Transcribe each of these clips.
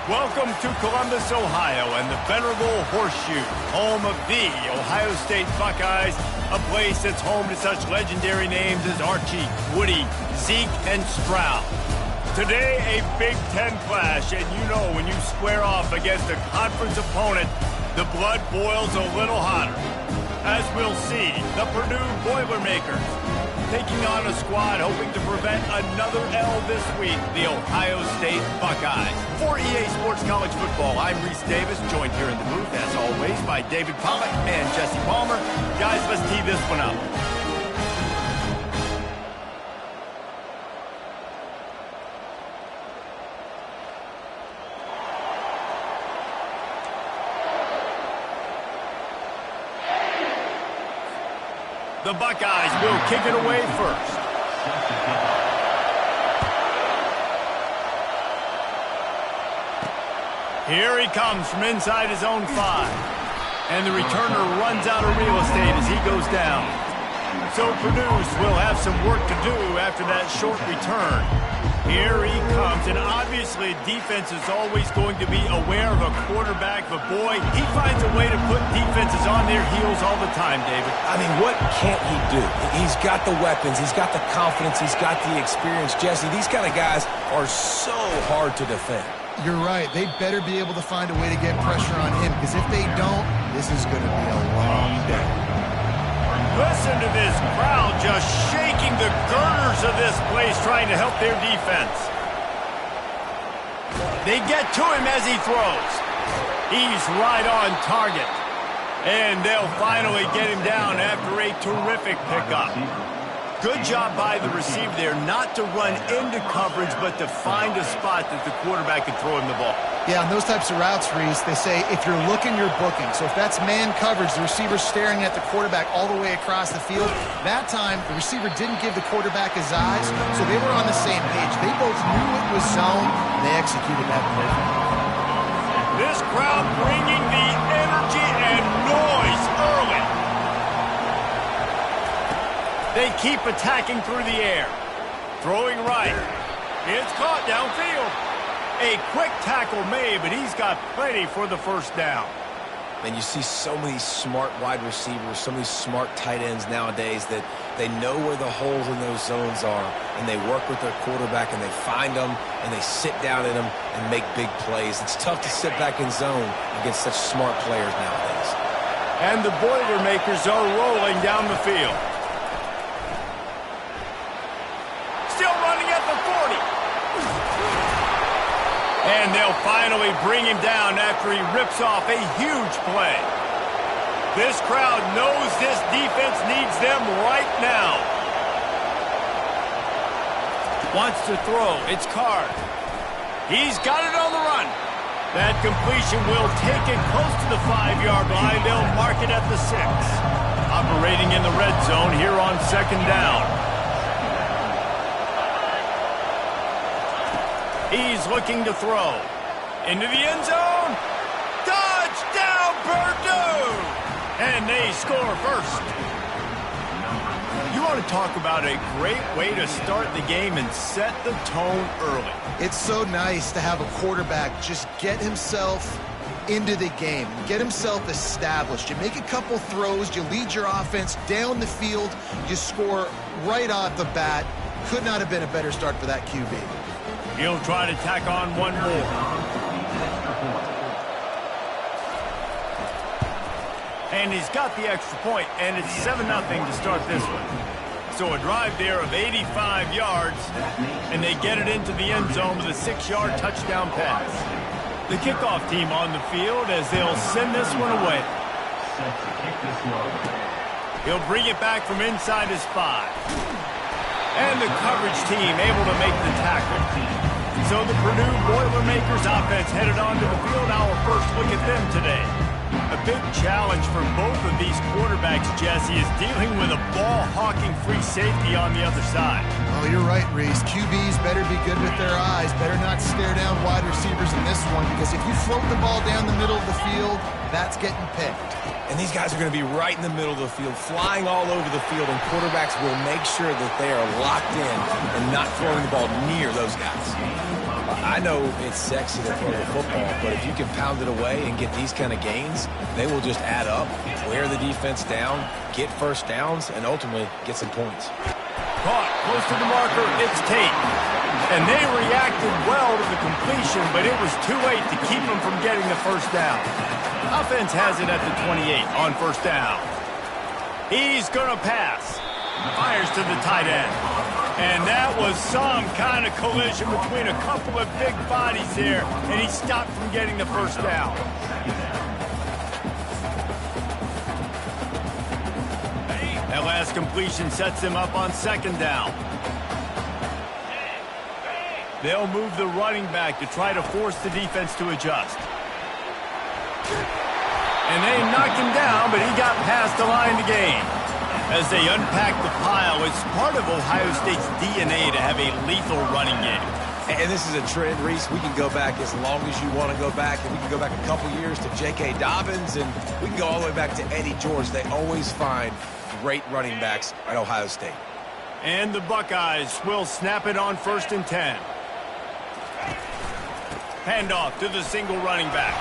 Welcome to Columbus, Ohio, and the venerable Horseshoe, home of the Ohio State Buckeyes, a place that's home to such legendary names as Archie, Woody, Zeke, and Stroud. Today, a Big Ten clash, and you know when you square off against a conference opponent, the blood boils a little hotter. As we'll see, the Purdue Boilermakers taking on a squad hoping to prevent another L this week, the Ohio State Buckeyes. For EA Sports College Football, I'm Reese Davis, joined here in the booth, as always, by David Pollack and Jesse Palmer. Guys, let's tee this one up. The Buckeyes will kick it away first. Here he comes from inside his own 5. And the returner runs out of real estate as he goes down. So Purdue will have some work to do after that short return. Here he comes, and obviously defense is always going to be aware of a quarterback, but boy, he finds a way to put defenses on their heels all the time, David. I mean, what can't he do? He's got the weapons, he's got the confidence, he's got the experience. Jesse, these kind of guys are so hard to defend. You're right. They better be able to find a way to get pressure on him, because if they don't, this is going to be a long day. Listen to this crowd just shaking the girders of this place trying to help their defense. They get to him as he throws. He's right on target. And they'll finally get him down after a terrific pickup. Good job by the receiver there not to run into coverage, but to find a spot that the quarterback can throw him the ball. Yeah, on those types of routes, Reese, they say if you're looking, you're booking. So if that's man coverage, the receiver's staring at the quarterback all the way across the field. That time, the receiver didn't give the quarterback his eyes, so they were on the same page. They both knew it was zone, and they executed that perfectly. This crowd bringing the energy and noise early. They keep attacking through the air. Throwing right. It's caught downfield. A quick tackle made, but he's got plenty for the first down. And you see so many smart wide receivers, so many smart tight ends nowadays that they know where the holes in those zones are, and they work with their quarterback, and they find them, and they sit down in them and make big plays. It's tough to sit back in zone against such smart players nowadays. And the Boilermakers are rolling down the field. Still running at the 40. And they'll finally bring him down after he rips off a huge play. This crowd knows this defense needs them right now. Wants to throw. It's Card. He's got it on the run. That completion will take it close to the 5-yard line. They'll mark it at the 6. Operating in the red zone here on second down. He's looking to throw. Into the end zone. Touchdown, Purdue! And they score first. You want to talk about a great way to start the game and set the tone early. It's so nice to have a quarterback just get himself into the game, get himself established. You make a couple throws, you lead your offense down the field, you score right off the bat. Could not have been a better start for that QB. He'll try to tack on one more. And he's got the extra point, and it's 7-0 to start this one. So a drive there of 85 yards, and they get it into the end zone with a 6-yard touchdown pass. The kickoff team on the field as they'll send this one away. He'll bring it back from inside his 5. And the coverage team able to make the tackle. So the Purdue Boilermakers offense headed onto the field. Our first look at them today. A big challenge for both of these quarterbacks, Jesse, is dealing with a ball-hawking free safety on the other side. Oh, you're right, Reese. QBs better be good with their eyes. Better not stare down wide receivers in this one, because if you float the ball down the middle of the field, that's getting picked. And these guys are going to be right in the middle of the field, flying all over the field, and quarterbacks will make sure that they are locked in and not throwing the ball near those guys. I know it's sexy to throw the football, but if you can pound it away and get these kind of gains, they will just add up, wear the defense down, get first downs, and ultimately get some points. Caught close to the marker, it's Tate. And they reacted well to the completion, but it was too late to keep them from getting the first down. Offense has it at the 28 on first down. He's going to pass. Fires to the tight end. And that was some kind of collision between a couple of big bodies there, and he stopped from getting the first down. That last completion sets him up on second down. They'll move the running back to try to force the defense to adjust. And they knocked him down, but he got past the line to gain. As they unpack the pile, it's part of Ohio State's DNA to have a lethal running game. And this is a trend, Reese. We can go back as long as you want to go back, and we can go back a couple years to J.K. Dobbins, and we can go all the way back to Eddie George. They always find great running backs at Ohio State. And the Buckeyes will snap it on 1st and 10. Handoff to the single running back.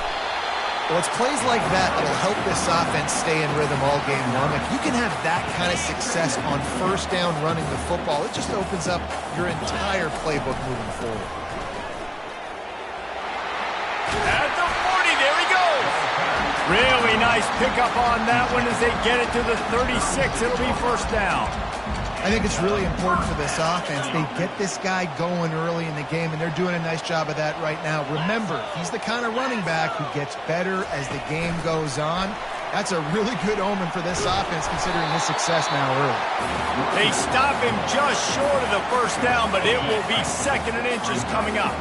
Well, it's plays like that that'll help this offense stay in rhythm all game long. If you can have that kind of success on first down running the football, it just opens up your entire playbook moving forward. At the 40, there he goes. Really nice pickup on that one as they get it to the 36. It'll be first down. I think it's really important for this offense. They get this guy going early in the game, and they're doing a nice job of that right now. Remember, he's the kind of running back who gets better as the game goes on. That's a really good omen for this offense, considering his success now early. They stop him just short of the first down, but it will be 2nd and inches coming up.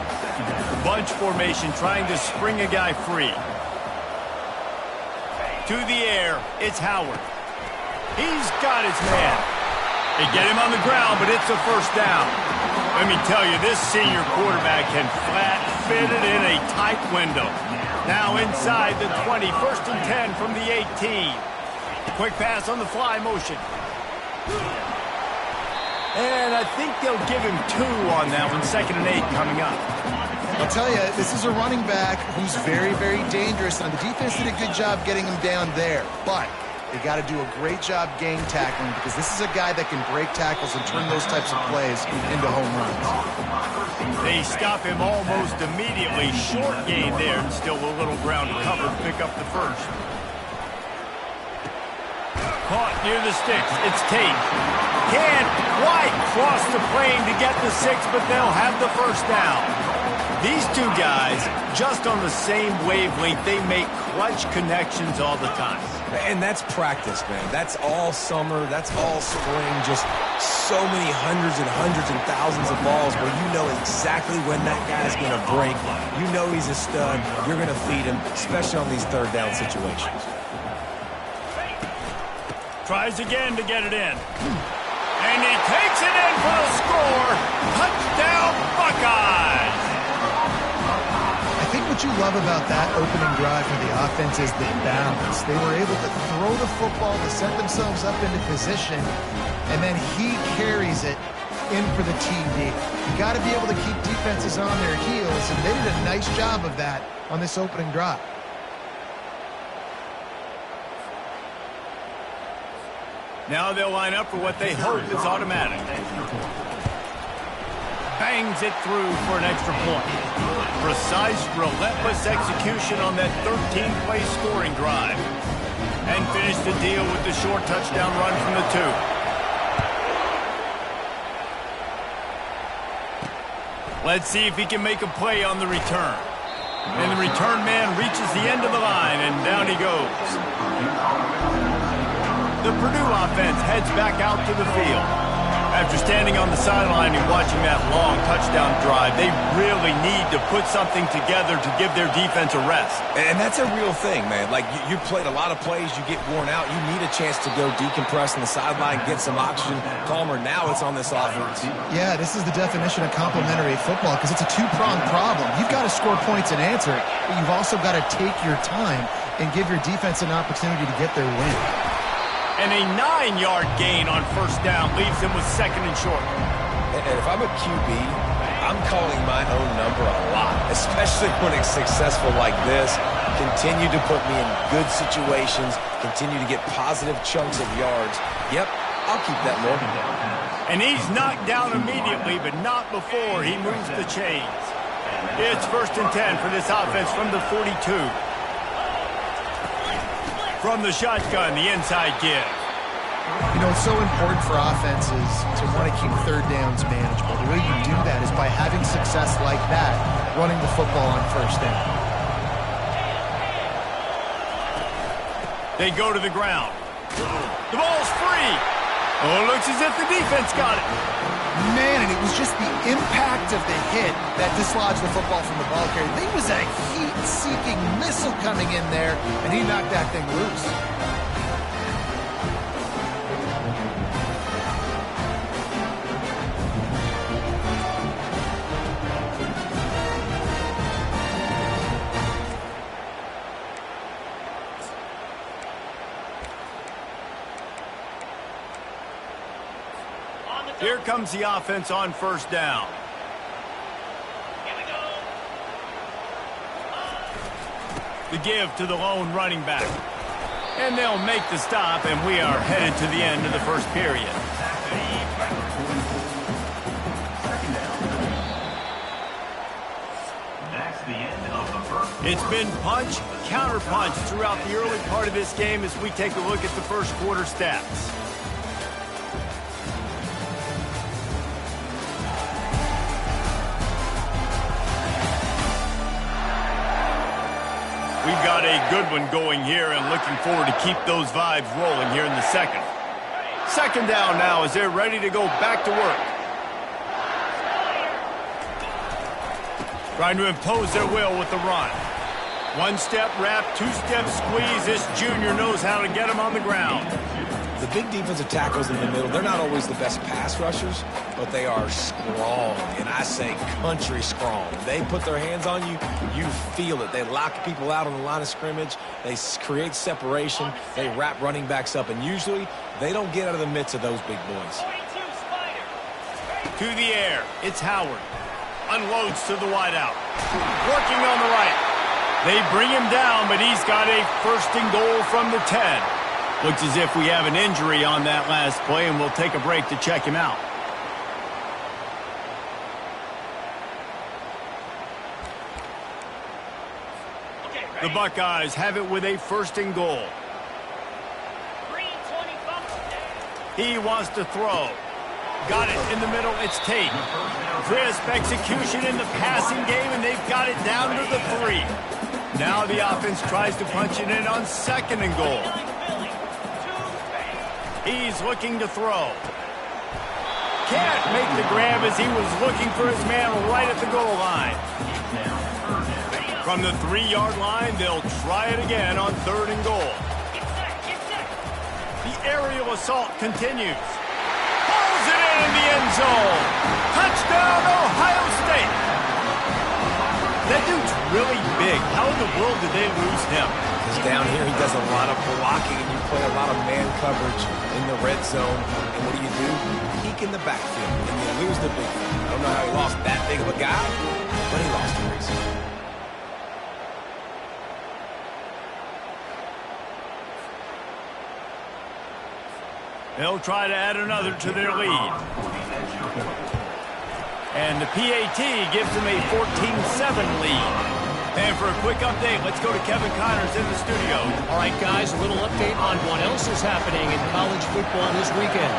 Bunch formation trying to spring a guy free. To the air, it's Howard. He's got his man. They get him on the ground, but it's a first down. Let me tell you, this senior quarterback can flat fit it in a tight window. Now inside the 20, 1st and 10 from the 18. Quick pass on the fly motion. And I think they'll give him 2 on that one, 2nd and 8 coming up. I'll tell you, this is a running back who's very, very dangerous, and the defense did a good job getting him down there. But they got to do a great job gang tackling, because this is a guy that can break tackles and turn those types of plays into home runs. They stop him almost immediately. Short gain there, and still a little ground to cover to pick up the first. Caught near the sticks. It's Tate. Can't quite cross the plane to get the 6, but they'll have the first down. These two guys, just on the same wavelength, they make clutch connections all the time. And that's practice, man. That's all summer. That's all spring. Just so many hundreds and thousands of balls where you know exactly when that guy's going to break. You know he's a stud. You're going to feed him, especially on these third down situations. Tries again to get it in. And he takes it in for the score. Touchdown, Buckeyes! I think what you love about that opening drive for the offense is the balance. They were able to throw the football to set themselves up into position, and then he carries it in for the TD. You got to be able to keep defenses on their heels, and they did a nice job of that on this opening drive. Now they'll line up for what they hope is automatic. Bangs it through for an extra point. Precise, relentless execution on that 13-play scoring drive. And finish the deal with the short touchdown run from the 2. Let's see if he can make a play on the return. And the return man reaches the end of the line, and down he goes. The Purdue offense heads back out to the field. After standing on the sideline and watching that long touchdown drive, they really need to put something together to give their defense a rest. And that's a real thing, man. Like, you played a lot of plays, you get worn out, you need a chance to go decompress on the sideline, get some oxygen, calmer. Now it's on this offense. Yeah, this is the definition of complementary football, because it's a two-pronged problem. You've got to score points and answer it, but you've also got to take your time and give your defense an opportunity to get their win. And a 9-yard gain on first down leaves him with 2nd and short. And if I'm a QB, I'm calling my own number a lot, especially when it's successful like this. Continue to put me in good situations, continue to get positive chunks of yards. Yep, I'll keep that more. And he's knocked down immediately, but not before he moves the chains. It's 1st and 10 for this offense from the 42. From the shotgun, the inside give. You know, it's so important for offenses to want to keep third downs manageable. The way you do that is by having success like that, running the football on 1st down. They go to the ground. The ball's free. Oh, it looks as if the defense got it. Man, and it was just the impact of the hit that dislodged the football from the ball carrier. There was a heat-seeking missile coming in there, and he knocked that thing loose. Here comes the offense on 1st down. Here we go. The give to the lone running back. And they'll make the stop, and we are headed to the end of the 1st period. That's the end of the 1st. It's been punch, counter punch throughout the early part of this game as we take a look at the 1st quarter stats. We've got a good one going here and looking forward to keep those vibes rolling here in the 2nd. 2nd down now as they're ready to go back to work. Trying to impose their will with the run. 1-step wrap, 2-step squeeze. This junior knows how to get him on the ground. The big defensive tackles in the middle, they're not always the best pass rushers, but they are strong, and I say country strong. They put their hands on you, you feel it. They lock people out on the line of scrimmage. They create separation. They wrap running backs up, and usually they don't get out of the midst of those big boys. To the air, it's Howard. Unloads to the wideout. Working on the right. They bring him down, but he's got a 1st and goal from the 10. Looks as if we have an injury on that last play, and we'll take a break to check him out. The Buckeyes have it with a 1st and goal. He wants to throw. Got it in the middle. It's Tate. Crisp execution in the passing game, and they've got it down to the 3. Now the offense tries to punch it in on 2nd and goal. He's looking to throw. Can't make the grab as he was looking for his man right at the goal line. From the 3-yard line, they'll try it again on 3rd and goal. The aerial assault continues. Pulls it in the end zone. Touchdown, Ohio State. That dude's really big. How in the world did they lose him? Because down here he does a lot of blocking, and you play a lot of man coverage in the red zone. And what do? Peek in the backfield, and you lose the big one. I don't know how he lost that big of a guy, but he lost him recently. They'll try to add another to their lead. And the PAT gives them a 14-7 lead. And for a quick update, let's go to Kevin Connors in the studio. All right, guys, a little update on what else is happening in college football this weekend.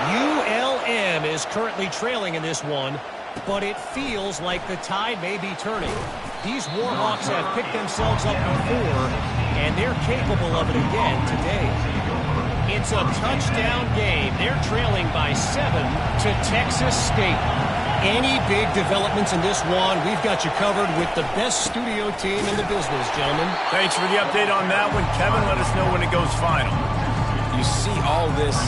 ULM is currently trailing in this one, but it feels like the tide may be turning. These Warhawks have picked themselves up before, and they're capable of it again today. It's a touchdown game. They're trailing by 7 to Texas State. Any big developments in this one, we've got you covered with the best studio team in the business, gentlemen. Thanks for the update on that one, Kevin. Let us know when it goes final. You see all this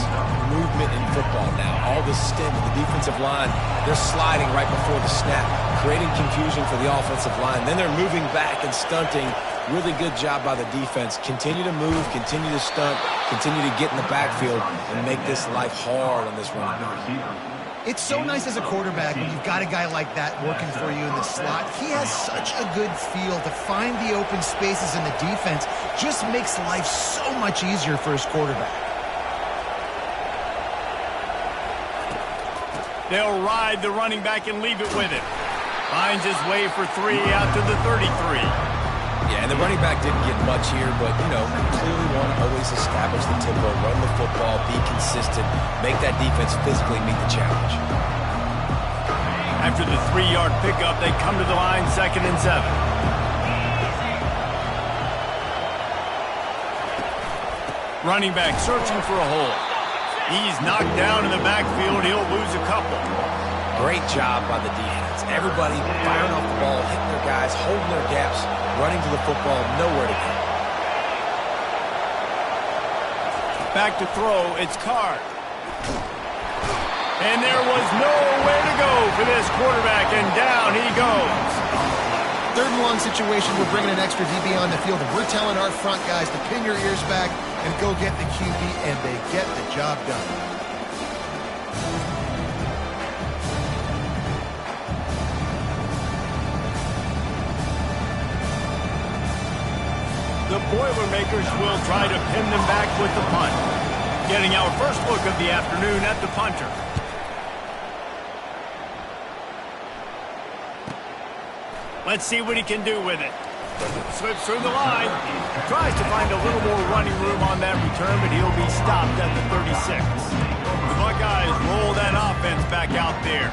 movement in football now, all this stint with the defensive line. They're sliding right before the snap, creating confusion for the offensive line. Then they're moving back and stunting. Really good job by the defense. Continue to move, continue to stunt, continue to get in the backfield and make this life hard on this running back. It's so nice as a quarterback when you've got a guy like that working for you in the slot. He has such a good feel to find the open spaces in the defense. Just makes life so much easier for his quarterback. They'll ride the running back and leave it with him. Finds his way for 3 out to the 33. Yeah, and the running back didn't get much here, but, clearly want to always establish the tempo, run the football, be consistent, make that defense physically meet the challenge. After the 3-yard pickup, they come to the line, 2nd and 7. Running back searching for a hole. He's knocked down in the backfield. He'll lose a couple. Great job by the defense. Everybody firing off the ball, hitting their guys, holding their gaps, running to the football, nowhere to go. Back to throw, it's Card. And there was nowhere to go for this quarterback, and down he goes. 3rd and long situation, we're bringing an extra DB on the field, and we're telling our front guys to pin your ears back and go get the QB, and they get the job done. The Boilermakers will try to pin them back with the punt. Getting our first look of the afternoon at the punter. Let's see what he can do with it. Slips through the line. Tries to find a little more running room on that return, but he'll be stopped at the 36. The Buckeyes roll that offense back out there.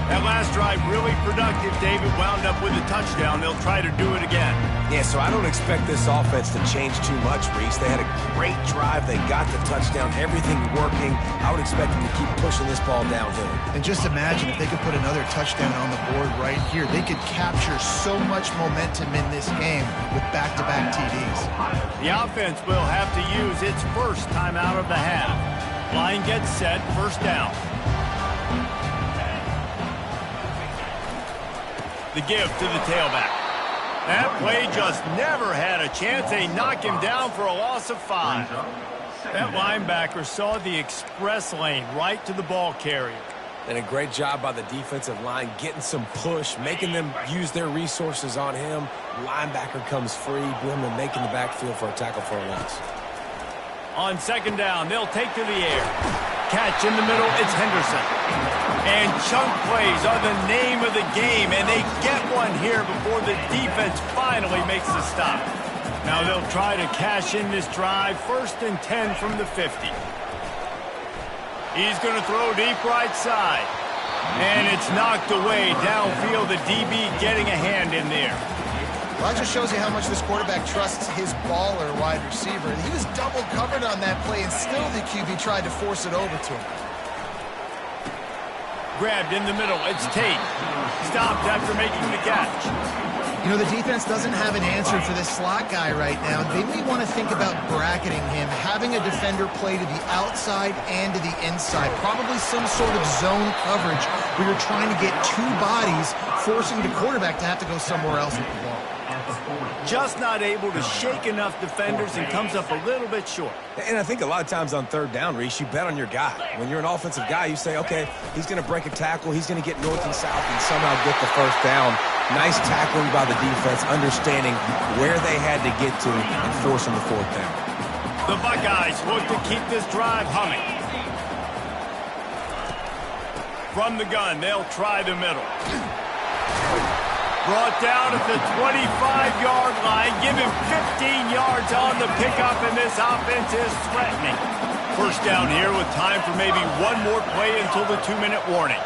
That last drive really productive. David wound up with a touchdown. They'll try to do it again. Yeah, so I don't expect this offense to change too much, Reese. They had a great drive. They got the touchdown. Everything working. I would expect them to keep pushing this ball downhill. And just imagine if they could put another touchdown on the board right here. They could capture so much momentum in this game with back-to-back TDs. The offense will have to use its first time out of the half. Line gets set, 1st down. The give to the tailback. That play just never had a chance. They knock him down for a loss of 5. That linebacker saw the express lane right to the ball carrier. And a great job by the defensive line, getting some push, making them use their resources on him. Linebacker comes free, boom, and making the backfield for a tackle for a loss. On 2nd down, they'll take to the air. Catch in the middle, it's Henderson. And chunk plays are the name of the game, and they get one here before the defense finally makes the stop. Now they'll try to cash in this drive, 1st and 10 from the 50. He's going to throw deep right side. And it's knocked away downfield, the DB getting a hand in there. Well, that just shows you how much this quarterback trusts his baller wide receiver. He was double covered on that play, and still the QB tried to force it over to him. Grabbed in the middle, it's Tate. Stopped after making the catch. You know, the defense doesn't have an answer for this slot guy right now. They may want to think about bracketing him, having a defender play to the outside and to the inside. Probably some sort of zone coverage where you're trying to get 2 bodies, forcing the quarterback to have to go somewhere else with the ball. Just not able to shake enough defenders and comes up a little bit short. And I think a lot of times on 3rd down, Reese, you bet on your guy. When you're an offensive guy, you say, okay, he's going to break a tackle, he's going to get north and south and somehow get the 1st down. Nice tackling by the defense, understanding where they had to get to and forcing the 4th down. The Buckeyes look to keep this drive humming. From the gun, they'll try the middle. Brought down at the 25-yard line. Give him 15 yards on the pickup, and this offense is threatening. 1st down here with time for maybe one more play until the 2-minute warning.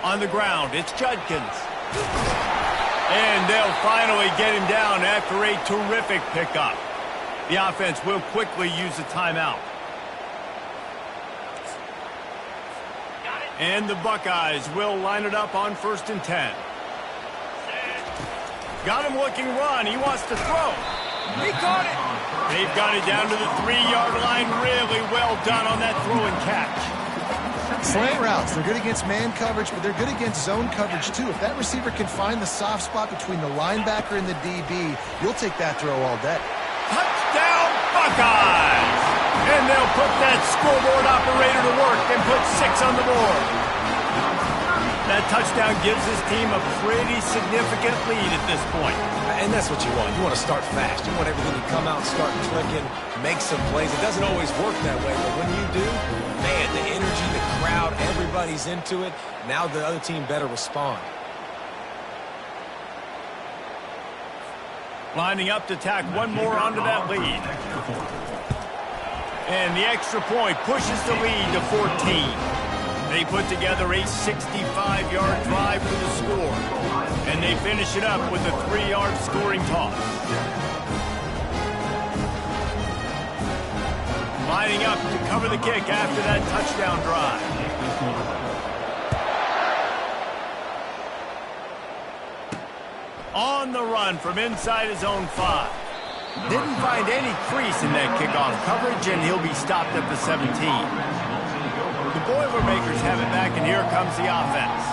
On the ground, it's Judkins. And they'll finally get him down after a terrific pickup. The offense will quickly use a timeout. And the Buckeyes will line it up on 1st and 10. Got him looking run. He wants to throw. He caught it. They've got it down to the 3-yard line. Really well done on that throw and catch. Slant routes, they're good against man coverage, but they're good against zone coverage too. If that receiver can find the soft spot between the linebacker and the DB, you'll take that throw all day. Touchdown, Buckeyes! And And they'll put that scoreboard operator to work and put 6 on the board. That touchdown gives his team a pretty significant lead at this point. And that's what you want. You want to start fast. You want everything to come out and start clicking, make some plays. It doesn't always work that way, but when you do, man, the energy, the crowd, everybody's into it. Now the other team better respond. Lining up to tack one more onto that lead. And the extra point pushes the lead to 14. They put together a 65-yard drive for the score. And they finish it up with a 3-yard scoring toss. Lining up to cover the kick after that touchdown drive. On the run from inside his own 5. Didn't find any crease in that kickoff coverage, and he'll be stopped at the 17. The Boilermakers have it back, and here comes the offense.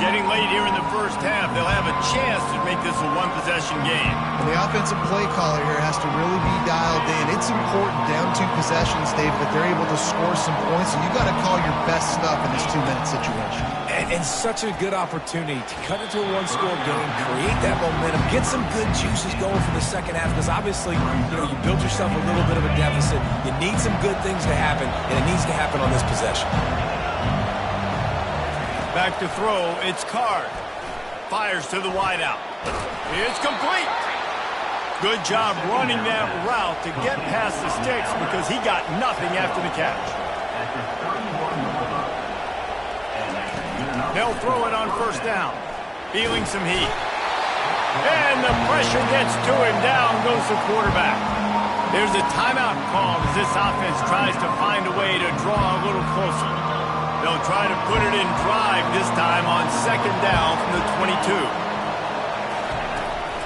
Getting late here in the first half, they'll have a chance to make this a one-possession game. And the offensive play caller here has to really be dialed in. It's important down 2 possessions, Dave, that they're able to score some points, and you got to call your best stuff in this 2-minute situation. And such a good opportunity to cut into a 1-score game, create that momentum, get some good juices going for the second half, because obviously, you built yourself a little bit of a deficit. You need some good things to happen, and it needs to happen on this possession. Back to throw, it's Card. Fires to the wideout. It's complete. Good job running that route to get past the sticks because he got nothing after the catch. They'll throw it on first down. Feeling some heat. And the pressure gets to him. Down goes the quarterback. There's a timeout called as this offense tries to find a way to draw a little closer. They'll try to put it in drive this time on second down from the 22.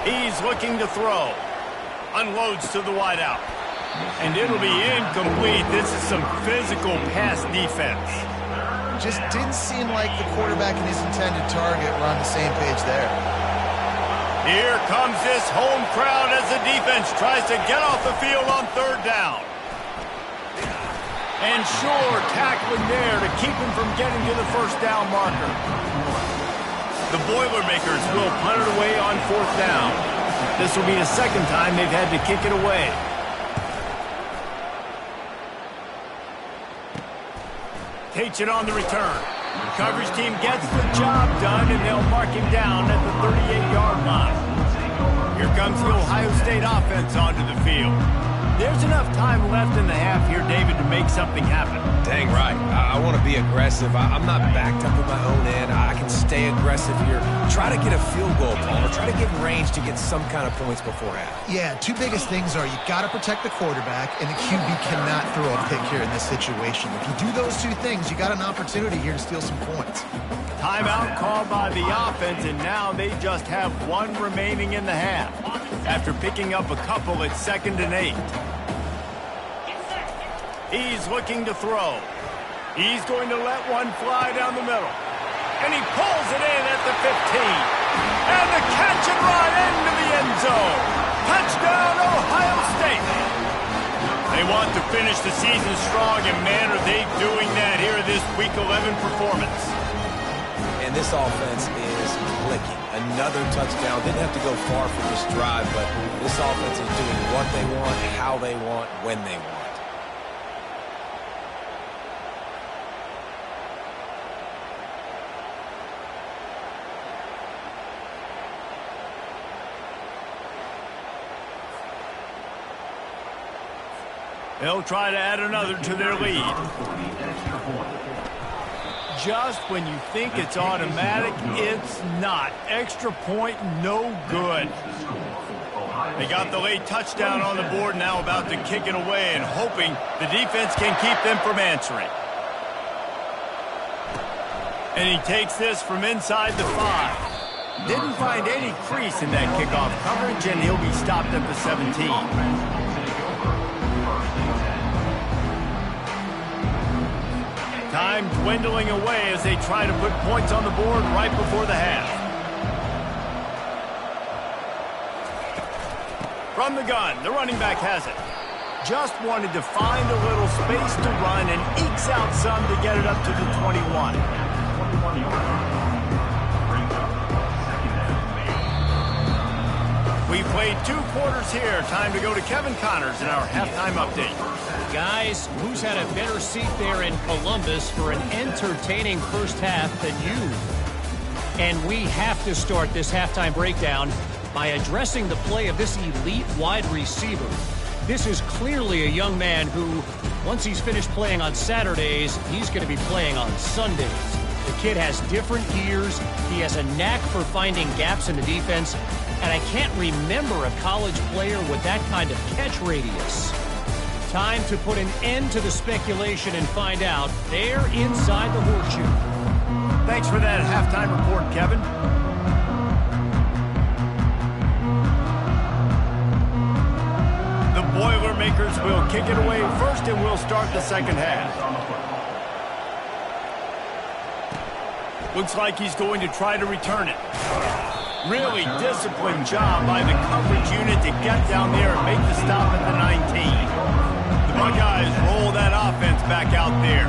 He's looking to throw. Unloads to the wideout. And it'll be incomplete. This is some physical pass defense. Just didn't seem like the quarterback and his intended target were on the same page there. Here comes this home crowd as the defense tries to get off the field on third down. And sure, tackling there to keep him from getting to the first down marker. The Boilermakers will punt it away on fourth down. This will be the second time they've had to kick it away. Takes it on the return. Coverage team gets the job done, and they'll mark him down at the 38-yard line. Here comes the Ohio State offense onto the field. There's enough time left in the half here, David, to make something happen. Dang right. I want to be aggressive. I'm not backed up in my own end. I can stay aggressive here. Try to get a field goal, Paul, or try to get in range to get some kind of points before half. Yeah, 2 biggest things are you got to protect the quarterback, and the QB cannot throw a pick here in this situation. If you do those 2 things, you got an opportunity here to steal some points. Timeout called by the offense, and now they just have 1 remaining in the half. After picking up a couple at 2nd and 8. He's looking to throw. He's going to let one fly down the middle. And he pulls it in at the 15. And the catch and run into the end zone. Touchdown, Ohio State. They want to finish the season strong, and man, are they doing that here in this Week 11 performance. And this offense is clicking. Another touchdown. Didn't have to go far for this drive, but this offense is doing what they want, how they want, when they want. They'll try to add another to their lead. Just when you think it's automatic, it's not. Extra point, no good. They got the late touchdown on the board, now about to kick it away and hoping the defense can keep them from answering. And he takes this from inside the 5. Didn't find any crease in that kickoff coverage, and he'll be stopped at the 17. Time dwindling away as they try to put points on the board right before the half. From the gun, the running back has it. Just wanted to find a little space to run and ekes out some to get it up to the 21. 21 yards. Brings up second down. We played 2 quarters here. Time to go to Kevin Connors in our halftime update. Guys, who's had a better seat there in Columbus for an entertaining first half than you? And we have to start this halftime breakdown by addressing the play of this elite wide receiver. This is clearly a young man who, once he's finished playing on Saturdays, he's going to be playing on Sundays. The kid has different gears. He has a knack for finding gaps in the defense. And I can't remember a college player with that kind of catch radius. Time to put an end to the speculation and find out. They're inside the horseshoe. Thanks for that halftime report, Kevin. The Boilermakers will kick it away first, and we'll start the second half. Looks like he's going to try to return it. Really disciplined job by the coverage unit to get down there and make the stop at the 19. The Buckeyes roll that offense back out there.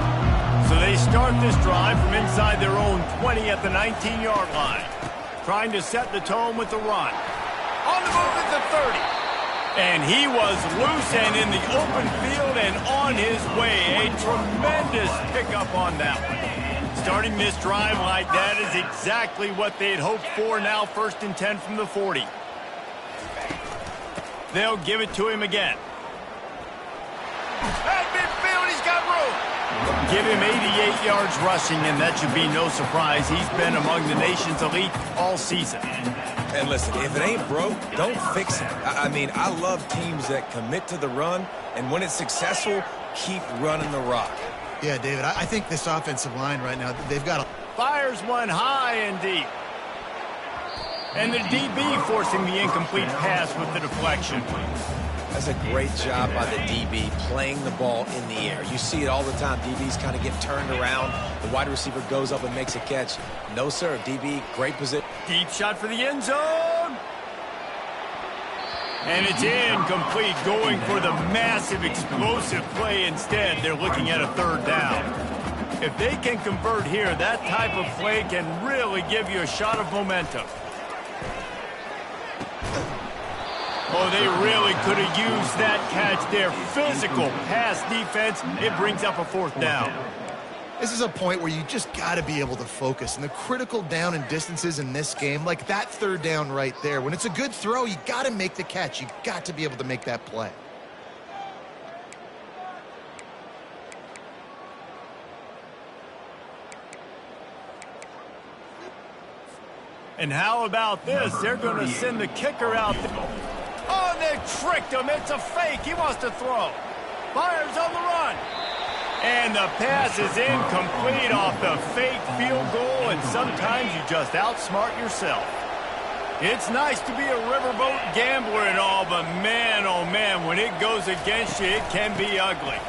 So they start this drive from inside their own 20 at the 19-yard line. Trying to set the tone with the run. On the move at the 30. And he was loose and in the open field and on his way. A tremendous pickup on that one. Starting this drive like that is exactly what they'd hoped for. Now 1st and 10 from the 40. They'll give it to him again. At midfield, he's got room. Give him 88 yards rushing, and that should be no surprise. He's been among the nation's elite all season. And listen, if it ain't broke, don't fix it. I mean, I love teams that commit to the run, and when it's successful, keep running the rock. Yeah, David, I think this offensive line right now, they've got a... Fires one high and deep. And the DB forcing the incomplete pass with the deflection. That's a great job by the DB playing the ball in the air. You see it all the time. DBs kind of get turned around. The wide receiver goes up and makes a catch. No, sir. DB, great position. Deep shot for the end zone. And it's incomplete, going for the massive explosive play instead. They're looking at a 3rd down. If they can convert here, that type of play can really give you a shot of momentum. Oh, they really could have used that catch there. Physical pass defense. It brings up a 4th down. This is a point where you just got to be able to focus. And the critical down and distances in this game, like that 3rd down right there, when it's a good throw, you got to make the catch. You got to be able to make that play. And how about this? They're going to send the kicker out there. Oh, they tricked him. It's a fake. He wants to throw. Fires on the run. And the pass is incomplete off the fake field goal, and sometimes you just outsmart yourself. It's nice to be a riverboat gambler and all, but man, oh man, when it goes against you, it can be ugly.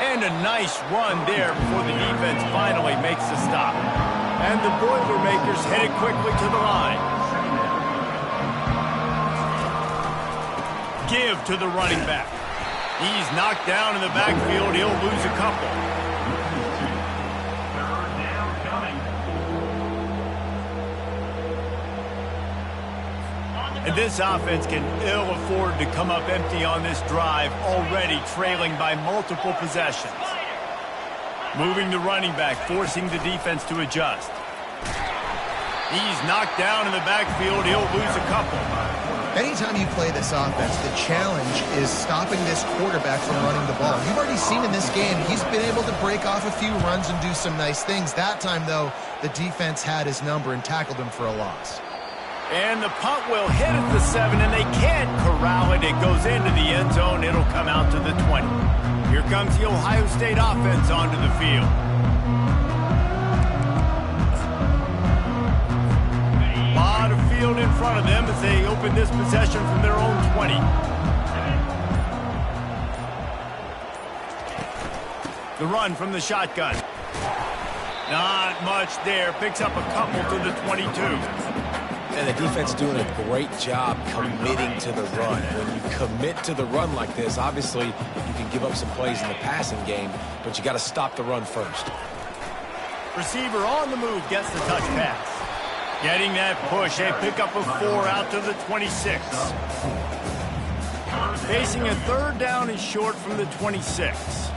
And a nice run there before the defense finally makes the stop. And the Boilermakers headed quickly to the line. Give to the running back. He's knocked down in the backfield. He'll lose a couple. 3rd down coming. And this offense can ill afford to come up empty on this drive, already trailing by multiple possessions. Moving the running back, forcing the defense to adjust. He's knocked down in the backfield. He'll lose a couple. Anytime you play this offense, the challenge is stopping this quarterback from running the ball. You've already seen in this game, he's been able to break off a few runs and do some nice things. That time, though, the defense had his number and tackled him for a loss. And the punt will hit at the 7, and they can't corral it. It goes into the end zone. It'll come out to the 20. Here comes the Ohio State offense onto the field. Lot of field in front of them as they open this possession from their own 20. The run from the shotgun. Not much there. Picks up a couple to the 22. And the defense doing a great job committing to the run. When you commit to the run like this, obviously you can give up some plays in the passing game, but you got to stop the run first. Receiver on the move gets the touch pass. Getting that push, a pickup of 4 out to the 26. Facing a 3rd down and short from the 26.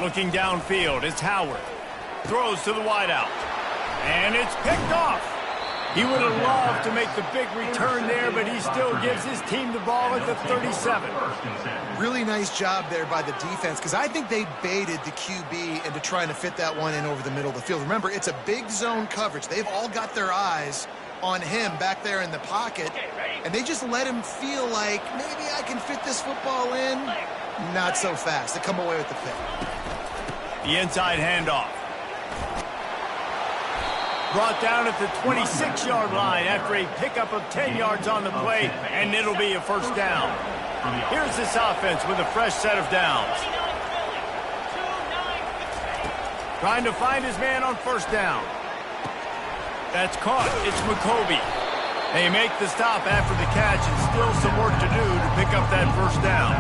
Looking downfield, it's Howard. Throws to the wideout. And it's picked off. He would have loved to make the big return there, but he still gives his team the ball at the 37. Really nice job there by the defense, because I think they baited the QB into trying to fit that one in over the middle of the field. Remember, it's a big zone coverage. They've all got their eyes on him back there in the pocket, and they just let him feel like, maybe I can fit this football in. Not so fast. They come away with the pick. The inside handoff. Brought down at the 26-yard line after a pickup of 10 yards on the play, and it'll be a first down. Here's this offense with a fresh set of downs. Trying to find his man on first down. That's caught. It's McCoby. They make the stop after the catch, and still some work to do to pick up that first down.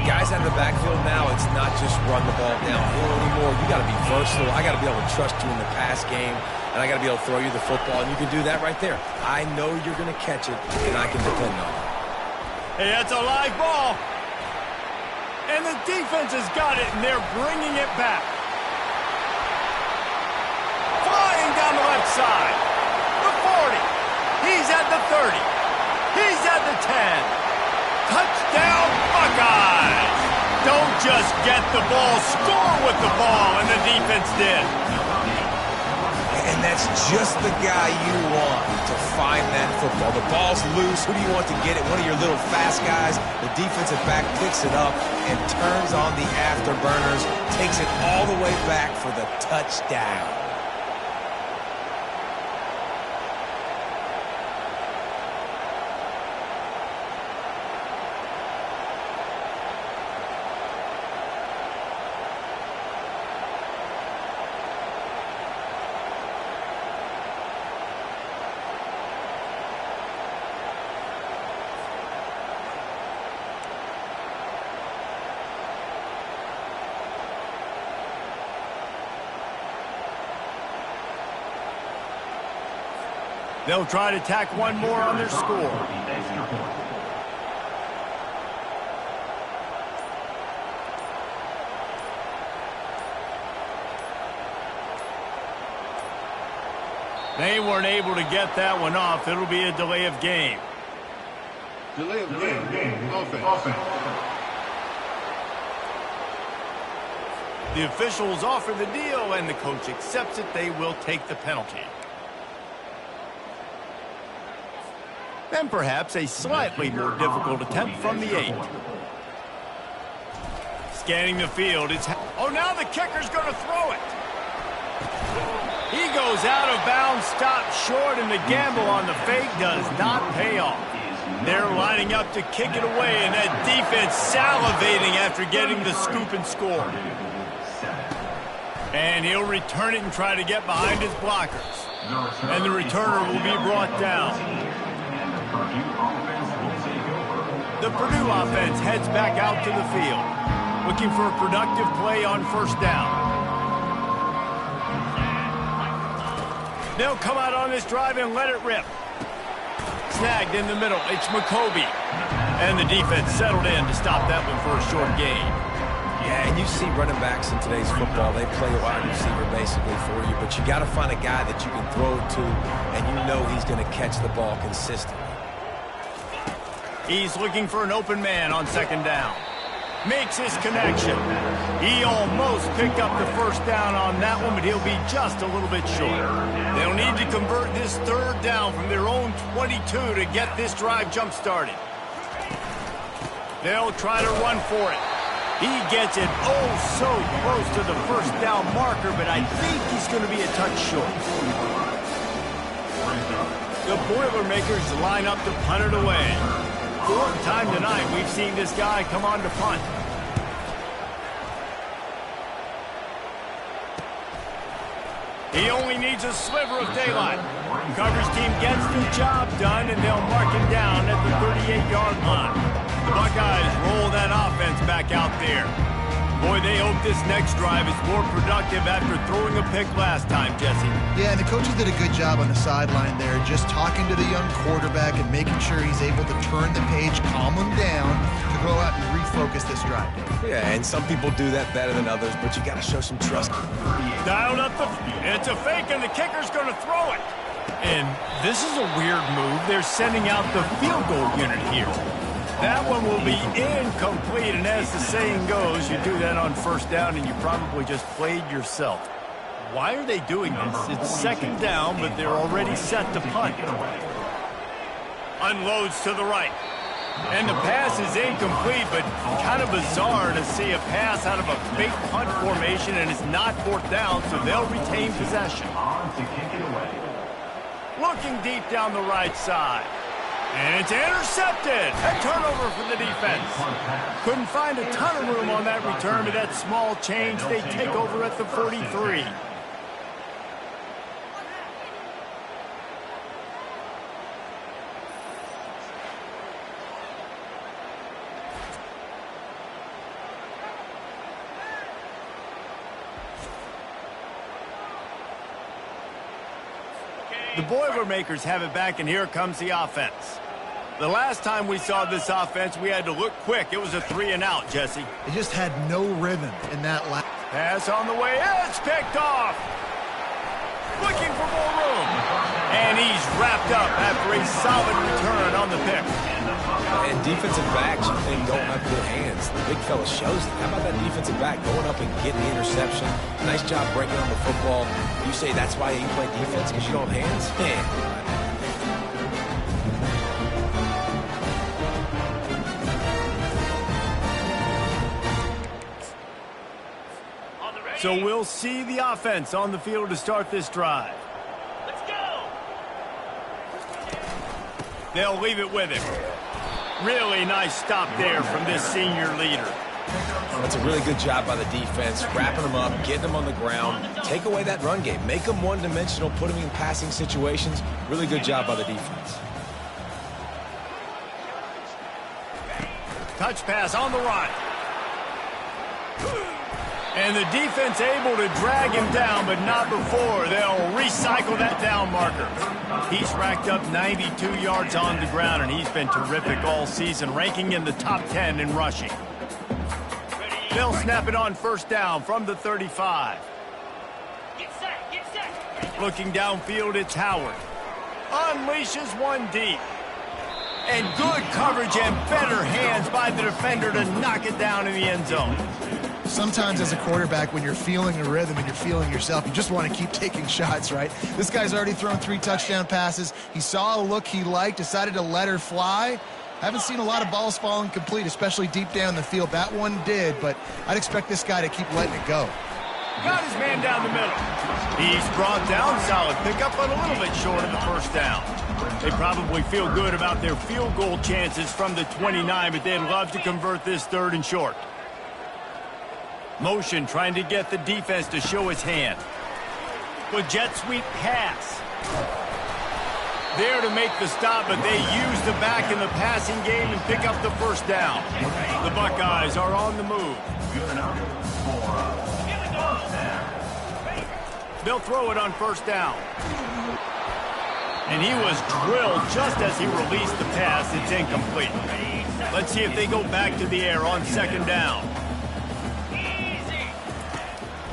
Guys out of the backfield now, it's not just run the ball downhill anymore. You got to be versatile. I got to be able to trust you in the pass game, and I got to be able to throw you the football, and you can do that right there. I know you're going to catch it, and I can depend on it. Hey, that's a live ball. And the defense has got it, and they're bringing it back. Flying down the left side. The 40. He's at the 30. He's at the 10. Touchdown, Buckeyes! Don't just get the ball, score with the ball, and the defense did. And that's just the guy you want to find that football. The ball's loose. Who do you want to get it? One of your little fast guys. The defensive back picks it up and turns on the afterburners, takes it all the way back for the touchdown. They'll try to tack one more on their score. They weren't able to get that one off. It'll be a delay of game. Delay of game. Offense. The officials offer the deal, and the coach accepts it. They will take the penalty. Then perhaps a slightly more difficult attempt from the 8. Scanning the field. Oh, now the kicker's going to throw it. He goes out of bounds, stopped short, and the gamble on the fake does not pay off. They're lining up to kick it away, and that defense salivating after getting the scoop and score. And he'll return it and try to get behind his blockers. And the returner will be brought down. The Purdue offense heads back out to the field, looking for a productive play on first down. They'll come out on this drive and let it rip. Snagged in the middle. It's McCoby. And the defense settled in to stop that one for a short gain. Yeah, and you see running backs in today's football, they play a wide receiver basically for you, but you got to find a guy that you can throw it to, and you know he's going to catch the ball consistently. He's looking for an open man on second down. Makes his connection. He almost picked up the first down on that one, but he'll be just a little bit short. They'll need to convert this third down from their own 22 to get this drive jump-started. They'll try to run for it. He gets it oh so close to the first down marker, but I think he's going to be a touch short. The Boilermakers line up to punt it away. Fourth time tonight we've seen this guy come on to punt. He only needs a sliver of daylight. Coverage team gets the job done, and they'll mark him down at the 38-yard line. The Buckeyes roll that offense back out there. Boy, they hope this next drive is more productive after throwing a pick last time, Jesse. Yeah, and the coaches did a good job on the sideline there, just talking to the young quarterback and making sure he's able to turn the page, calm him down, to go out and refocus this drive. Yeah, and some people do that better than others, but you got to show some trust. Dialed up it's a fake, and the kicker's going to throw it. And this is a weird move. They're sending out the field goal unit here. That one will be incomplete, and as the saying goes, you do that on first down, and you probably just played yourself. Why are they doing this? It's second down, but they're already set to punt. Unloads to the right. And the pass is incomplete, but kind of bizarre to see a pass out of a fake punt formation, and it's not fourth down, so they'll retain possession. On to kick it away. Looking deep down the right side. And it's intercepted. A turnover for the defense. Couldn't find a ton of room on that return, but that small change, they take over at the 43. The Boilermakers have it back, and here comes the offense. The last time we saw this offense, we had to look quick. It was a 3-and-out, Jesse. They just had no rhythm in that last. Pass on the way. It's picked off. Looking for more room. And he's wrapped up after a solid return on the pick. And defensive backs, you think, don't have good hands. The big fella shows it. How about that defensive back going up and getting the interception? Nice job breaking on the football. You say that's why you play defense, because you don't have hands? Man. So we'll see the offense on the field to start this drive. Let's go! They'll leave it with him. Really nice stop there from this senior leader. That's a really good job by the defense, wrapping them up, getting them on the ground, take away that run game, make them one-dimensional, put them in passing situations. Really good job by the defense. Touch pass on the run. And the defense able to drag him down, but not before. They'll recycle that down marker. He's racked up 92 yards on the ground, and he's been terrific all season, ranking in the top 10 in rushing. They'll snap it on first down from the 35. Get set! Get set! Looking downfield, it's Howard. Unleashes one deep. And good coverage and better hands by the defender to knock it down in the end zone. Sometimes as a quarterback, when you're feeling a rhythm and you're feeling yourself, you just want to keep taking shots, right? This guy's already thrown 3 touchdown passes. He saw a look he liked, decided to let her fly. Haven't seen a lot of balls falling complete, especially deep down the field. That one did, but I'd expect this guy to keep letting it go. Got his man down the middle. He's brought down, solid pickup, but a little bit short of the first down. They probably feel good about their field goal chances from the 29, but they'd love to convert this 3rd and short. Motion trying to get the defense to show his hand. With jet sweep pass. There to make the stop, but they use the back in the passing game and pick up the first down. The Buckeyes are on the move. Good enough for first down. They'll throw it on first down. And he was drilled just as he released the pass. It's incomplete. Let's see if they go back to the air on second down.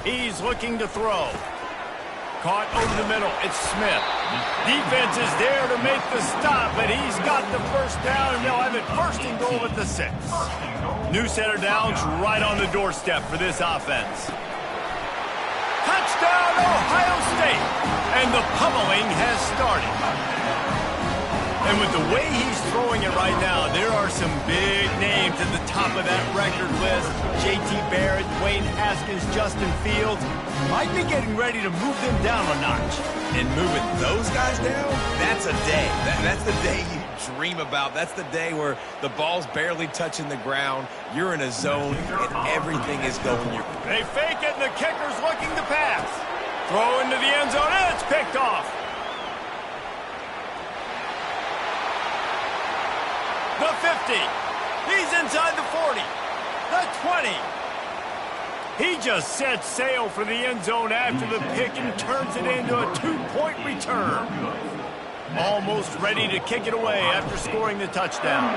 He's looking to throw. Caught over the middle. It's Smith. Defense is there to make the stop, but he's got the first down, and they'll have it 1st and goal at the 6. New set of downs right on the doorstep for this offense. Touchdown, Ohio State! And the pummeling has started. And with the way he's throwing it right now, there are some big names at the top of that record list. J.T. Barrett, Dwayne Haskins, Justin Fields might be getting ready to move them down a notch. And moving those guys down, that's a day. That's the day you dream about. That's the day where the ball's barely touching the ground, you're in a zone, and everything is going your way. They fake it, and the kicker's looking to pass. Throw into the end zone, and it's picked off. The 50. He's inside the 40. The 20. He just sets sail for the end zone after the pick and turns it into a 2-point return. Almost ready to kick it away after scoring the touchdown.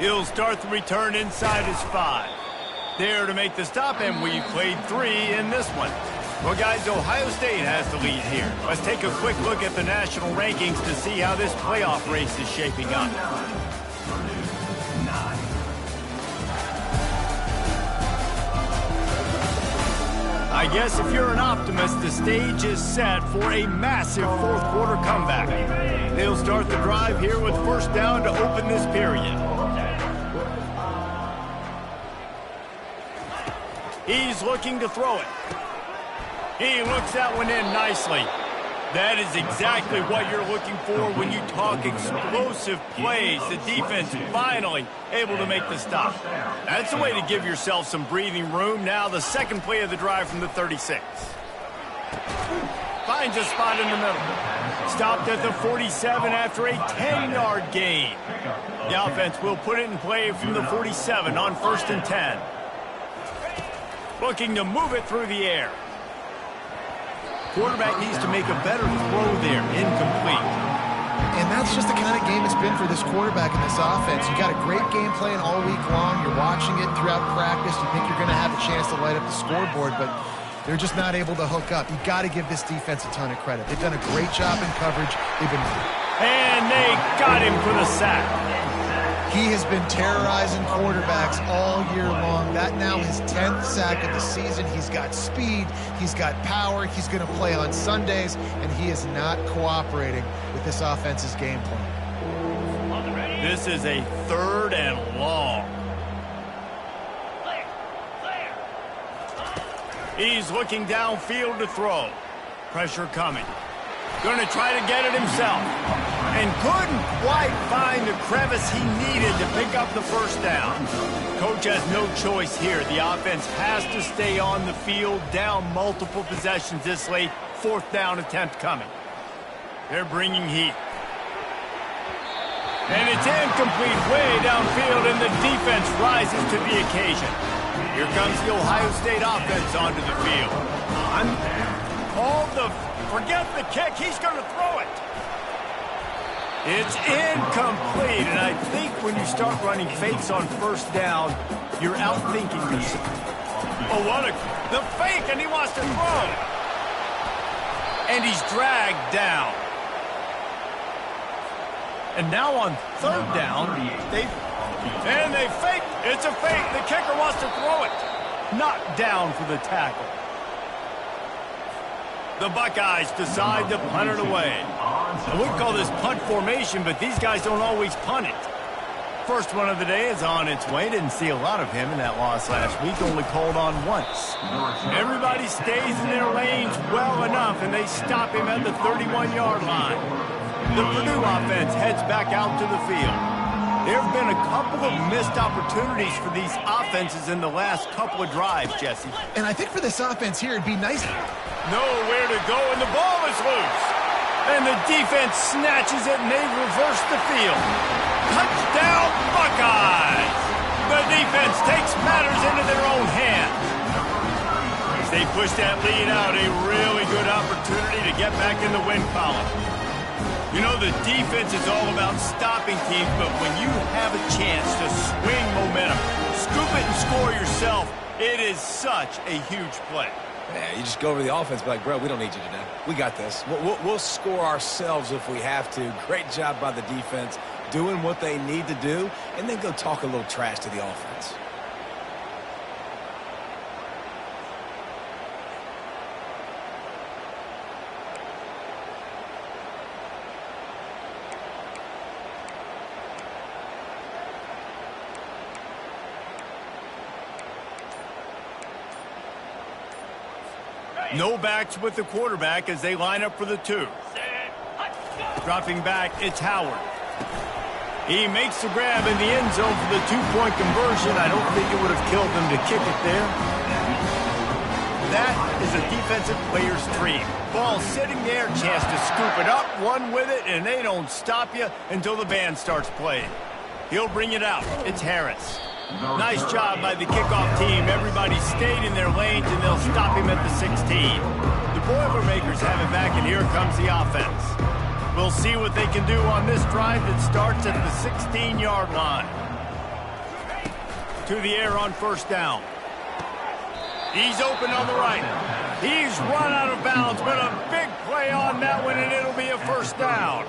He'll start the return inside his 5. There to make the stop, and we played 3 in this one. Well, guys, Ohio State has the lead here. Let's take a quick look at the national rankings to see how this playoff race is shaping up. I guess if you're an optimist, the stage is set for a massive fourth-quarter comeback. They'll start the drive here with first down to open this period. He's looking to throw it. He looks that one in nicely. That is exactly what you're looking for when you talk explosive plays. The defense finally able to make the stop. That's the way to give yourself some breathing room. Now the second play of the drive from the 36. Finds a spot in the middle. Stopped at the 47 after a 10-yard gain. The offense will put it in play from the 47 on 1st and 10. Looking to move it through the air. Quarterback needs to make a better throw there. Incomplete. And that's just the kind of game it's been for this quarterback in this offense. You got a great game plan all week long. You're watching it throughout practice. You think you're going to have a chance to light up the scoreboard, but they're just not able to hook up. You got to give this defense a ton of credit. They've done a great job in coverage. And they got him for the sack. He has been terrorizing quarterbacks all year long. That now his 10th sack of the season. He's got speed. He's got power. He's going to play on Sundays, and he is not cooperating with this offense's game plan. This is a 3rd and long. He's looking downfield to throw. Pressure coming. Going to try to get it himself. And couldn't quite find the crevice he needed to pick up the first down. Coach has no choice here. The offense has to stay on the field, down multiple possessions this late. 4th down attempt coming. They're bringing heat. And it's incomplete way downfield, and the defense rises to the occasion. Here comes the Ohio State offense onto the field. Forget the kick. He's going to throw it. It's incomplete, and I think when you start running fakes on 1st down, you're outthinking yourself. Oh, the fake, and he wants to throw. And he's dragged down. And now on 3rd down, they fake. It's a fake. The kicker wants to throw it. Knocked down for the tackle. The Buckeyes decide to punt it away. I would call this punt formation, but these guys don't always punt it. First one of the day is on its way. Didn't see a lot of him in that loss last week. Only called on once. Everybody stays in their lanes well enough, and they stop him at the 31-yard line. The Purdue offense heads back out to the field. There have been a couple of missed opportunities for these offenses in the last couple of drives, Jesse. And I think for this offense here, it'd be nice. Nowhere to go, and the ball is loose. And the defense snatches it, and they reverse the field. Touchdown, Buckeyes! The defense takes matters into their own hands. As they push that lead out, a really good opportunity to get back in the win column. You know, the defense is all about stopping teams, but when you have a chance to swing momentum, scoop it and score yourself, it is such a huge play. Yeah, you just go over the offense, be like, bro, we don't need you today. We got this. We'll score ourselves if we have to. Great job by the defense doing what they need to do, and then go talk a little trash to the offense. No backs with the quarterback as they line up for the 2. Dropping back, it's Howard. He makes the grab in the end zone for the two-point conversion. I don't think it would have killed them to kick it there. That is a defensive player's dream. Ball sitting there, chance to scoop it up, run with it, and they don't stop you until the band starts playing. He'll bring it out. It's Harris. Nice job by the kickoff team. Everybody stayed in their lanes, and they'll stop him at the 16. The Boilermakers have it back, and here comes the offense. We'll see what they can do on this drive that starts at the 16-yard line. To the air on first down. He's open on the right. He's run out of bounds, but a big play on that one, and it'll be a first down.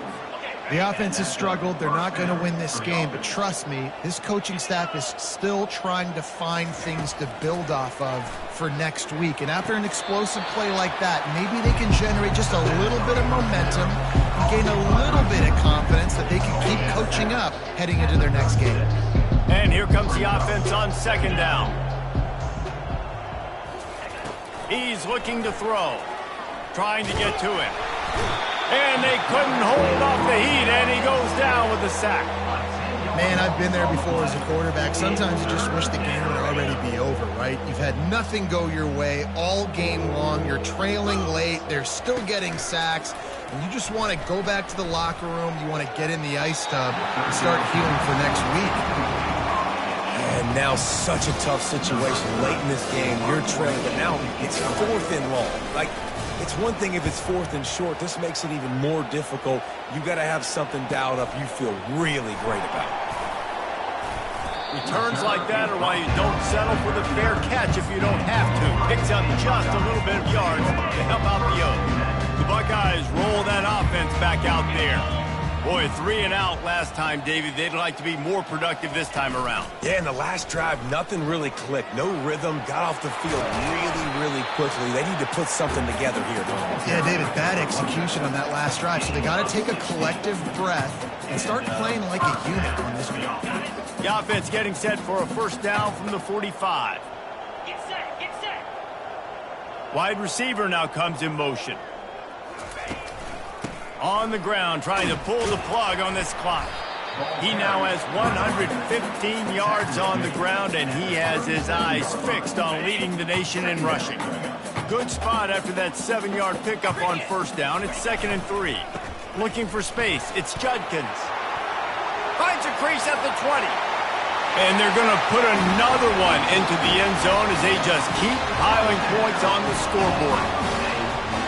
The offense has struggled. They're not going to win this game, but trust me, this coaching staff is still trying to find things to build off of for next week. And after an explosive play like that, maybe they can generate just a little bit of momentum and gain a little bit of confidence that they can keep coaching up heading into their next game. And here comes the offense on second down. He's looking to throw, trying to get to it. And they couldn't hold off the heat, and he goes down with the sack. Man, I've been there before as a quarterback. Sometimes you just wish the game would already be over, right? You've had nothing go your way all game long. You're trailing late. They're still getting sacks. And you just want to go back to the locker room. You want to get in the ice tub and start healing for next week. And now such a tough situation late in this game. You're trailing, but now it's 4th and long. Like, it's one thing if it's 4th and short. This makes it even more difficult. You got to have something dialed up you feel really great about. Returns like that are why you don't settle for the fair catch if you don't have to. Picks up just a little bit of yards to help out the O's. The Buckeyes roll that offense back out there. Boy, 3 and out last time, David. They'd like to be more productive this time around. Yeah, in the last drive, nothing really clicked. No rhythm. Got off the field really quickly. They need to put something together here, don't they? Yeah, David, bad execution on that last drive. So they got to take a collective breath and start playing like a unit on this one. The offense getting set for a first down from the 45. Get set, get set. Wide receiver now comes in motion. On the ground, trying to pull the plug on this clock. He now has 115 yards on the ground, and he has his eyes fixed on leading the nation in rushing. Good spot after that 7-yard pickup on first down. It's 2nd and 3. Looking for space. It's Judkins. Finds a crease at the 20. And they're going to put another one into the end zone as they just keep piling points on the scoreboard.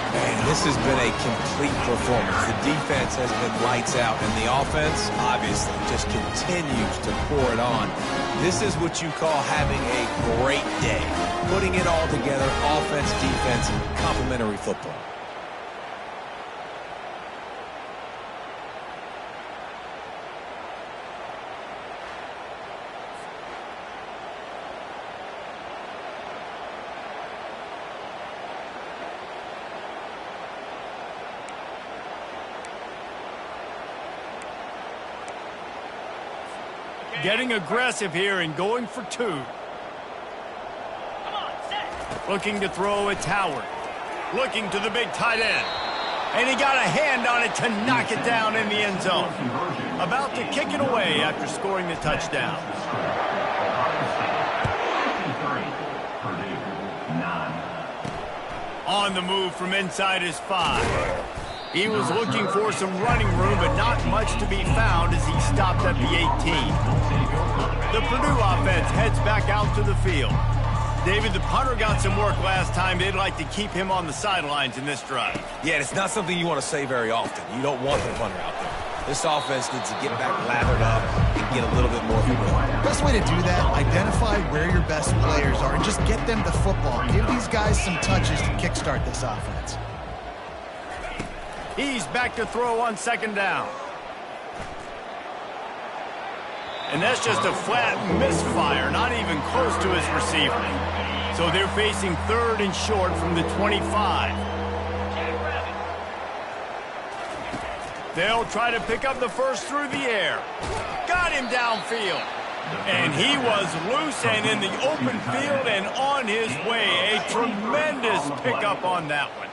Man, this has been a complete performance. The defense has been lights out, and the offense, obviously, just continues to pour it on. This is what you call having a great day. Putting it all together, offense, defense, complementary football. Getting aggressive here and going for 2. Come on, set. Looking to throw, it's Howard. Looking to the big tight end. And he got a hand on it to knock it down in the end zone. About to kick it away after scoring the touchdown. On the move from inside his 5. He was looking for some running room, but not much to be found as he stopped at the 18. The Purdue offense heads back out to the field. David, the punter got some work last time. They'd like to keep him on the sidelines in this drive. Yeah, it's not something you want to say very often. You don't want the punter out there. This offense needs to get back lathered up and get a little bit more familiar. Best way to do that, identify where your best players are and just get them the football. Give these guys some touches to kickstart this offense. He's back to throw on 2nd down. And that's just a flat misfire, not even close to his receiver. So they're facing 3rd and short from the 25. They'll try to pick up the first through the air. Got him downfield. And he was loose and in the open field and on his way. A tremendous pickup on that one.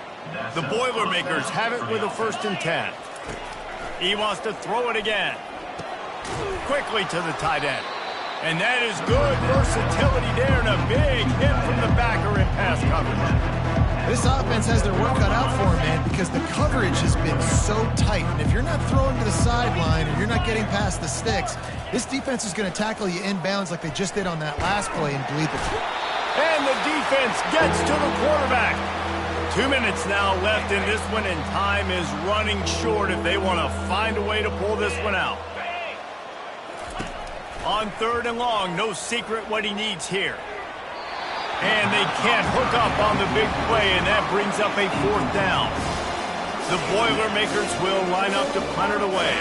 The Boilermakers have it with a 1st and 10. He wants to throw it again. quickly to the tight end. And that is good versatility there and a big hit from the backer in pass coverage. This offense has their work cut out for them, man, because the coverage has been so tight. And if you're not throwing to the sideline or you're not getting past the sticks, this defense is going to tackle you inbounds like they just did on that last play and bleed the field. And the defense gets to the quarterback. 2 minutes now left in this one, and time is running short if they want to find a way to pull this one out. On 3rd and long, no secret what he needs here. And they can't hook up on the big play, and that brings up a 4th down. The Boilermakers will line up to punt it away.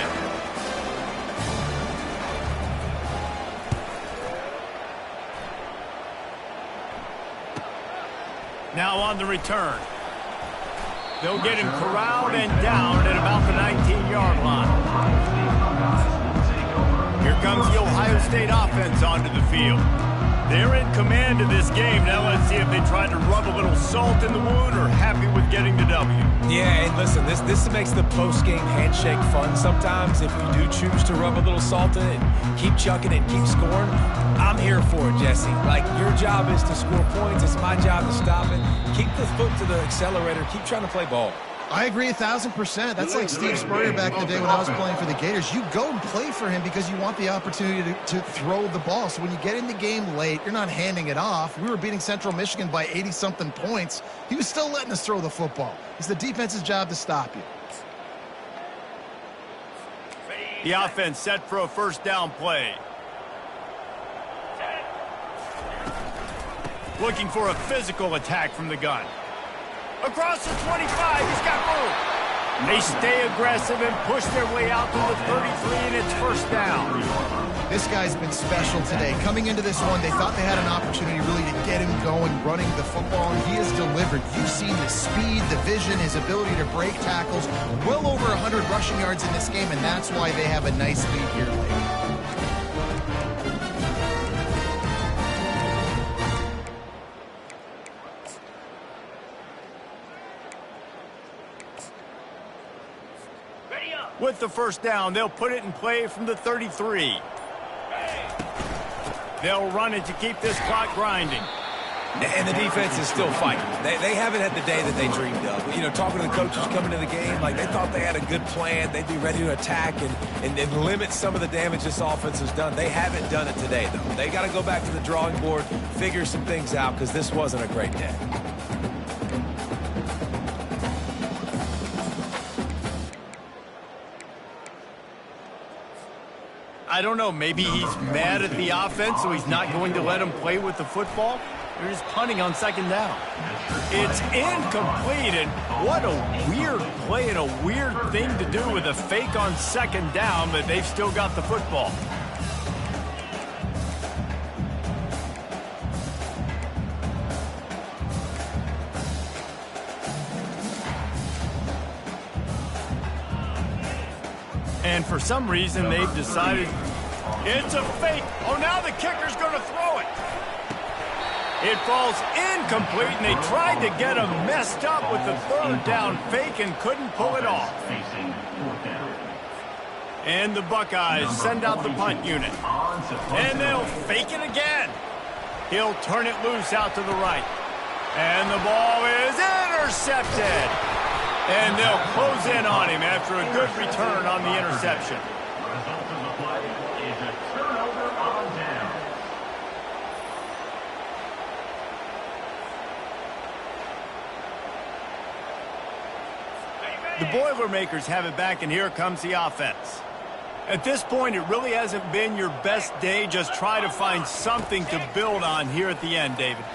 Now on the return. They'll get him corralled and down at about the 19-yard line. Here comes the Ohio State offense onto the field. They're in command of this game. Now let's see if they try to rub a little salt in the wound or happy with getting the W. Yeah, and listen, this makes the post-game handshake fun sometimes. If you do choose to rub a little salt in it and keep chucking and keep scoring, I'm here for it, Jesse. Like, your job is to score points. It's my job to stop it. Keep the foot to the accelerator. Keep trying to play ball. I agree 1,000%. That's like Steve Spurrier back in the day when I was playing for the Gators. You go and play for him because you want the opportunity to throw the ball. So when you get in the game late, you're not handing it off. We were beating Central Michigan by 80-something points. He was still letting us throw the football. It's the defense's job to stop you. The offense set for a 1st down play. Looking for a physical attack from the gun. Across the 25, he's got room. They stay aggressive and push their way out to the 33, and it's 1st down. This guy's been special today. Coming into this one, they thought they had an opportunity really to get him going, running the football, and he has delivered. You've seen the speed, the vision, his ability to break tackles. Well over 100 rushing yards in this game, and that's why they have a nice lead here late. With the 1st down, they'll put it in play from the 33. They'll run it to keep this clock grinding. And the defense is still fighting. They haven't had the day that they dreamed of. You know, talking to the coaches coming to the game, like they thought they had a good plan. They'd be ready to attack and limit some of the damage this offense has done. They haven't done it today, though. They got to go back to the drawing board, figure some things out, because this wasn't a great day. I don't know, maybe he's mad at the offense, so he's not going to let him play with the football. They're just punting on 2nd down. It's incomplete, and what a weird play and a weird thing to do with a fake on 2nd down, but they've still got the football. And for some reason, they've decided it's a fake. Oh, now the kicker's going to throw it. It falls incomplete, and they tried to get him messed up with the 3rd down fake and couldn't pull it off. And the Buckeyes send out the punt unit. And they'll fake it again. He'll turn it loose out to the right. And the ball is intercepted. And they'll close in on him after a good return on the interception. Result of the play is a turnover on down. The Boilermakers have it back, and here comes the offense. At this point, it really hasn't been your best day. Just try to find something to build on here at the end, David.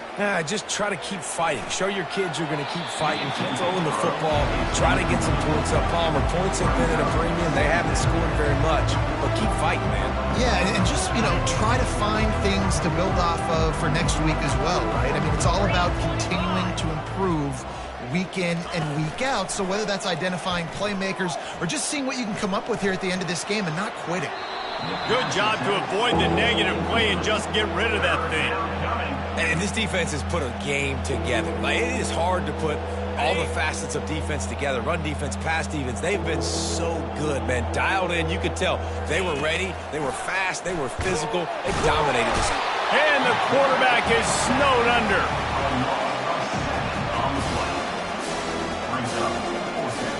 Just try to keep fighting. Show your kids you're going to keep fighting. Keep throwing the football. Try to get some points up. Palmer, points have been at a premium. They haven't scored very much, but keep fighting, man. Yeah, and just, try to find things to build off of for next week as well, right? I mean, it's all about continuing to improve week in and week out. So whether that's identifying playmakers or just seeing what you can come up with here at the end of this game and not quitting. Good job to avoid the negative play and just get rid of that thing. And this defense has put a game together. Like, it is hard to put all the facets of defense together, run defense, pass defense. They've been so good, man. Dialed in, you could tell. They were ready, they were fast, they were physical. They dominated this. And the quarterback is snowed under. On the play. Brings up 4th down.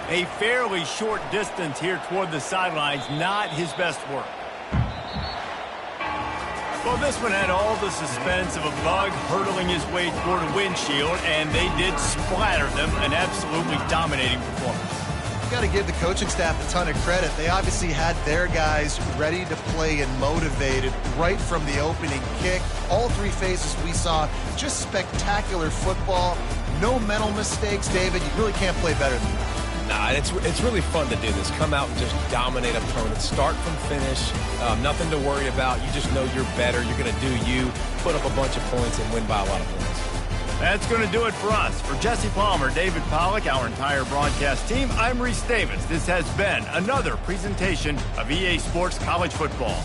A fairly short distance here toward the sidelines, not his best work. Well, this one had all the suspense of a bug hurtling his way toward a windshield, and they did splatter them. An absolutely dominating performance. You've got to give the coaching staff a ton of credit. They obviously had their guys ready to play and motivated right from the opening kick. All 3 phases we saw, just spectacular football. No mental mistakes, David. You really can't play better than that. Nah, it's really fun to do this. Come out and just dominate opponents. Start from finish. Nothing to worry about. You just know you're better. You're going to do you. Put up a bunch of points and win by a lot of points. That's going to do it for us. For Jesse Palmer, David Pollack, our entire broadcast team, I'm Reese Davis. This has been another presentation of EA Sports College Football.